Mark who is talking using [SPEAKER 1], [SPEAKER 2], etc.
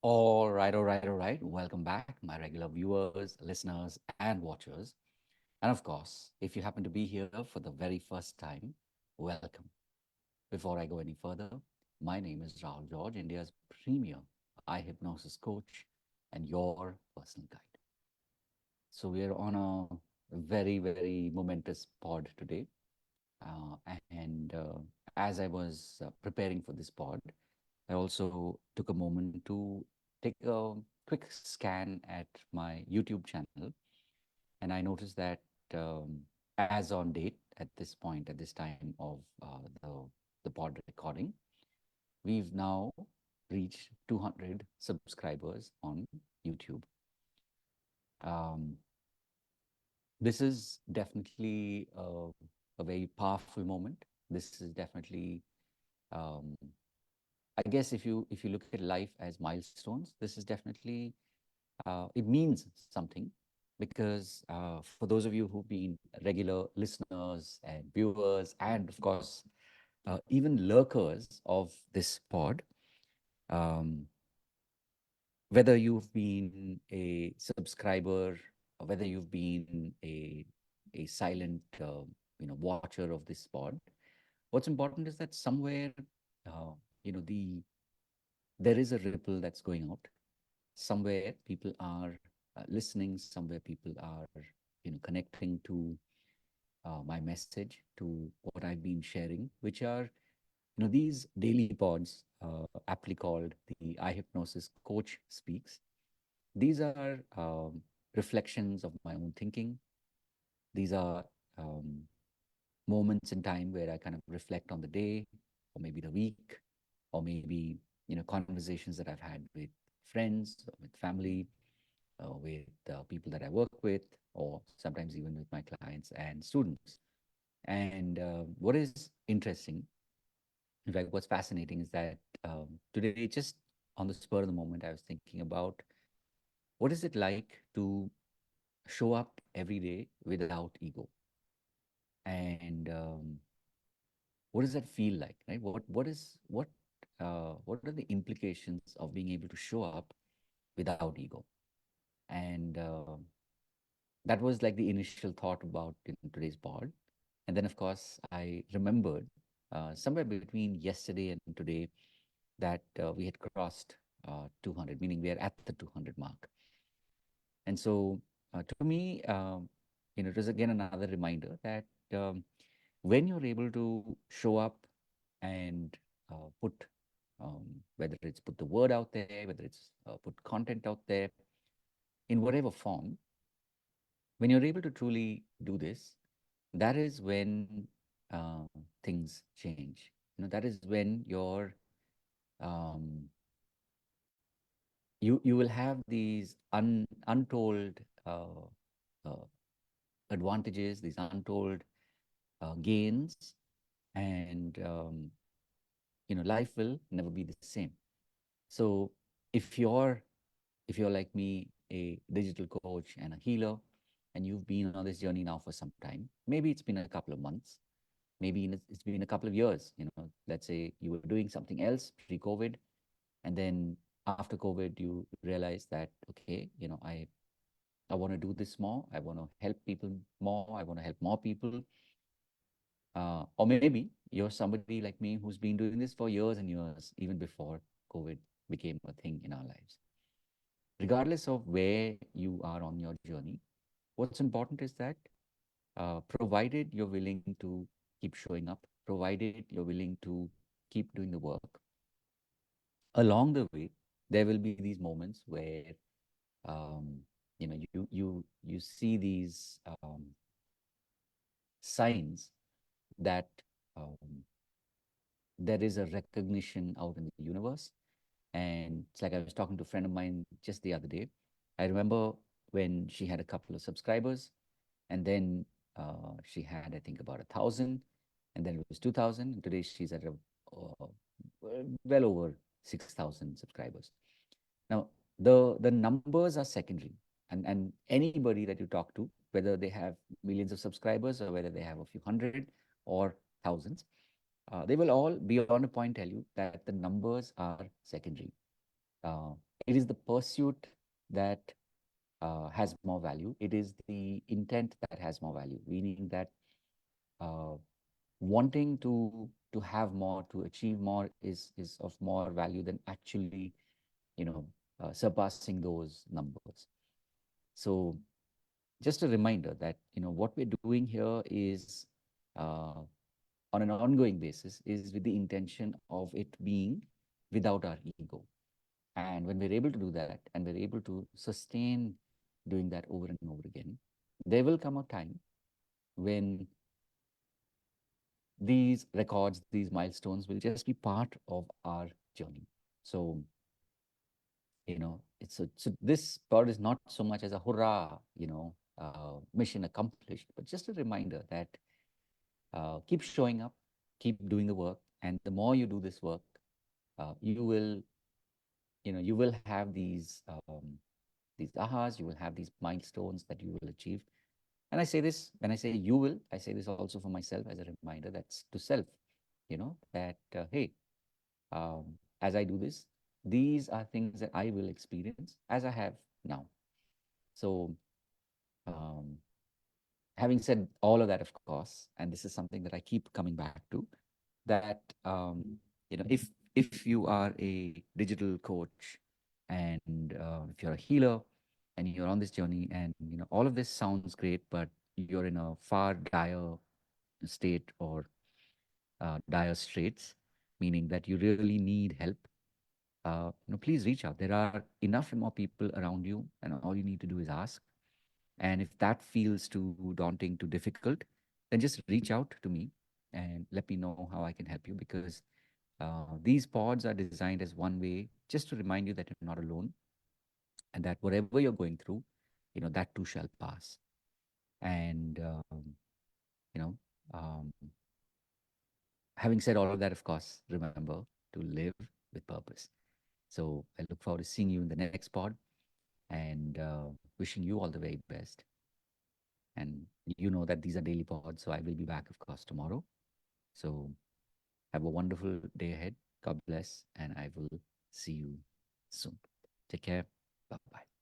[SPEAKER 1] All right. Welcome back, my regular viewers, listeners, and watchers. And of course, if you happen to be here for the very first time, welcome. Before I go any further, my name is Rahul George, India's premier eye hypnosis coach and your personal guide. So we are on a very momentous pod today. Uh, and as I was preparing for this pod, I also took a moment to take a quick scan at my YouTube channel, and I noticed that as on date, at this point, at this time of the pod recording, we've now reached 200 subscribers on YouTube. Um, this is definitely a very powerful moment. This is definitely um, I guess if you look at life as milestones, this is definitely it means something because for those of you who've been regular listeners and viewers, and of course even lurkers of this pod, um, whether you've been a subscriber or whether you've been a silent watcher of this pod, what's important is that somewhere uh, the there is a ripple that's going out somewhere. People are listening, somewhere people are connecting to my message, to what I've been sharing, which are these daily pods, aptly called the eye hypnosis coach speaks. These are reflections of my own thinking. These are um, moments in time where I kind of reflect on the day, or maybe the week, or maybe conversations that I've had with friends, with family, with people that I work with, or sometimes even with my clients and students. And what is interesting, in fact, what's fascinating is that today, just on the spur of the moment, I was thinking about what is it like to show up every day without ego, and what does that feel like, right? What are the implications of being able to show up without ego? And that was like the initial thought about today's pod. And then, of course, I remembered somewhere between yesterday and today that we had crossed 200, meaning we are at the 200 mark. And so, to me, it was again another reminder that um, when you're able to show up and put, whether it's put the word out there, whether it's put content out there in whatever form, when you're able to truly do this, that is when uh, things change. That is when um, you will have these untold uh, advantages, these untold gains, and life will never be the same. So if you're if you're like me, a digital coach and a healer, and you've been on this journey now for some time, maybe it's been a couple of months, maybe it's been a couple of years. Let's say you were doing something else pre-COVID, and then after COVID, you realize that okay, I want to do this more. I want to help people more. I want to help more people. Or maybe you're somebody like me who's been doing this for years and years, even before COVID became a thing in our lives. Regardless of where you are on your journey, what's important is that provided you're willing to keep showing up, provided you're willing to keep doing the work, along the way, there will be these moments where um, you see these signs that um, there is a recognition out in the universe. And it's like I was talking to a friend of mine just the other day. I remember when she had a couple of subscribers, and then she had, I think, about 1,000, and then it was 2,000, and today she's at well over 6,000 subscribers. Now, the numbers are secondary, and anybody that you talk to, whether they have millions of subscribers or whether they have a few hundred or thousands, they will all beyond a point tell you that the numbers are secondary. Uh, it is the pursuit that has more value. It is the intent that has more value, meaning that uh, wanting to have more, to achieve more, is of more value than actually, you know, surpassing those numbers. So just a reminder that, what we're doing here is, uh, on an ongoing basis, is with the intention of it being without our ego. And when we're able to do that, and we're able to sustain doing that over and over again, there will come a time when these records, these milestones will just be part of our journey. So, so this part is not so much as a hurrah, mission accomplished, but just a reminder that keep showing up, keep doing the work, and the more you do this work, you will have these ahas, you will have these milestones that you will achieve. And I say this, when I say you will, I say this also for myself as a reminder, that's to self, that, hey, as I do this, these are things that I will experience as I have now. So, um, having said all of that, of course, and this is something that I keep coming back to, that, if you are a digital coach, and if you're a healer, and you're on this journey, and all of this sounds great, but you're in a far dire state, or dire straits, meaning that you really need help, please reach out. There are enough and more people around you, and all you need to do is ask. And if that feels too daunting, too difficult, then just reach out to me and let me know how I can help you, because these pods are designed as one way just to remind you that you're not alone, and that whatever you're going through, that too shall pass. And, you know, um, having said all of that, of course, remember to live with purpose. So I look forward to seeing you in the next pod, and wishing you all the very best. And you know that these are daily pods, so I will be back, of course, tomorrow. So have a wonderful day ahead. God bless, and I will see you soon. Take care. Bye bye.